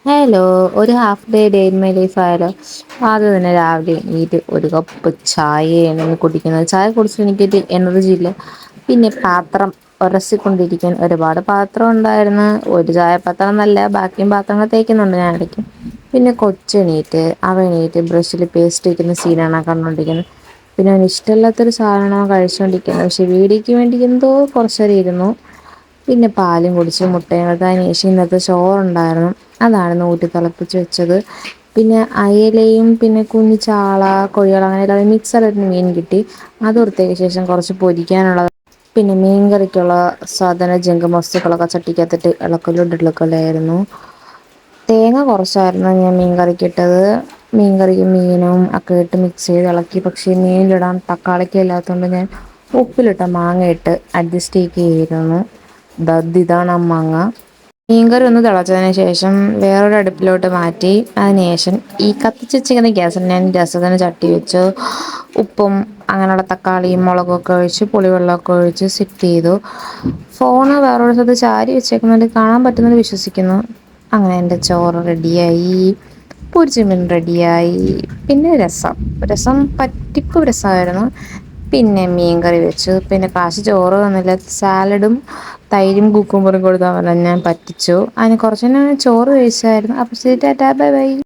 Hello, ഒരു half day in my life ആയാലോ? ആദ്യം തന്നെ രാവിലെ എണീറ്റ് ഒരു കപ്പ് ചായയാണ് കുടിക്കുന്നത്. ചായ കുടിച്ചിട്ട് എനിക്കൊരു എനർജി ഇല്ല. പിന്നെ പാത്രം ഒരസിക്കൊണ്ടിരിക്കാൻ ഒരുപാട് പാത്രം ഉണ്ടായിരുന്നു. ഒരു ചായപാത്രം എന്നല്ല, ബാക്കിയും പാത്രങ്ങൾ തേക്കുന്നുണ്ട് ഞാൻ ഇടയ്ക്ക്. പിന്നെ കൊച്ചെണീറ്റ് അവൻ എണീറ്റ് ബ്രഷിൽ പേസ്റ്റ് തേക്കുന്ന സീനാണ് കണ്ടുകൊണ്ടിരിക്കുന്നത്. പിന്നെ അവന് ഇഷ്ടമില്ലാത്തൊരു സാധനമാണ് കഴിച്ചുകൊണ്ടിരിക്കുന്നത്. പക്ഷെ വീഡിയോയ്ക്ക് വേണ്ടി എന്തോ കുറച്ചേരം ഇരുന്നു. പിന്നെ പാലും കുടിച്ച് മുട്ടയും അതിന് ശേഷം ഇന്നത്തെ ചോറുണ്ടായിരുന്നു. അതാണ് ഊറ്റി തിളപ്പിച്ച് വെച്ചത്. പിന്നെ അയലയും പിന്നെ കുഞ്ഞു ചാള, കൊഴിയള അങ്ങനെ മിക്സഡ് മീൻ കിട്ടി. അത് വൃത്തിയാക്കിയ ശേഷം കുറച്ച് പൊരിക്കാനുള്ളത്, പിന്നെ മീൻകറിക്കുള്ള സാധന ജംഗം വസ്തുക്കളൊക്കെ ചട്ടിക്കകത്തിട്ട് ഇളക്കലായിരുന്നു. തേങ്ങ കുറച്ചായിരുന്നു ഞാൻ മീൻകറിക്ക് ഇട്ടത്. മീൻകറിയും മീനും ഒക്കെ ഇട്ട് മിക്സ് ചെയ്ത് ഇളക്കി. പക്ഷേ മീനിലിടാൻ തക്കാളിക്ക ഇല്ലാത്തതുകൊണ്ട് ഞാൻ ഉപ്പിലിട്ട മാങ്ങയിട്ട് അഡ്ജസ്റ്റ് ചെയ്യുകയായിരുന്നു. ഇതാണ് ആ മാങ്ങ. മീൻകറി ഒന്ന് തിളച്ചതിന് ശേഷം വേറൊരു അടുപ്പിലോട്ട് മാറ്റി. അതിനുശേഷം ഈ കത്തിച്ച് വെച്ചിരിക്കുന്ന ഗ്യാസിൽ ഞാൻ രസത്തിന് ചട്ടി വെച്ചു. ഉപ്പും അങ്ങനെയുള്ള തക്കാളിയും മുളകൊക്കെ ഒഴിച്ച് പുളിവെള്ളമൊക്കെ ഒഴിച്ച് സെറ്റ് ചെയ്തു. ഫോണ് വേറൊരു സ്ഥലത്ത് ചാരി വെച്ചേക്കുന്നത് കാണാൻ പറ്റുമെന്ന് വിശ്വസിക്കുന്നു. അങ്ങനെ എൻ്റെ ചോറ് റെഡിയായി. പൊരിച്ച മീൻ റെഡിയായി. പിന്നെ രസം പറ്റിപ്പ് രസമായിരുന്നു. പിന്നെ മീൻകറി വെച്ചു. പിന്നെ കാശ് ചോറ് തന്നില്ല. സാലഡും തൈരും കുക്കുംബറും കൊടുത്താൽ ഞാൻ പറ്റിച്ചു. അതിന് കുറച്ച് ചോറ് കഴിച്ചായിരുന്നു. അപ്പോൾ ശരി, ടാറ്റാ, ബൈ ബൈ.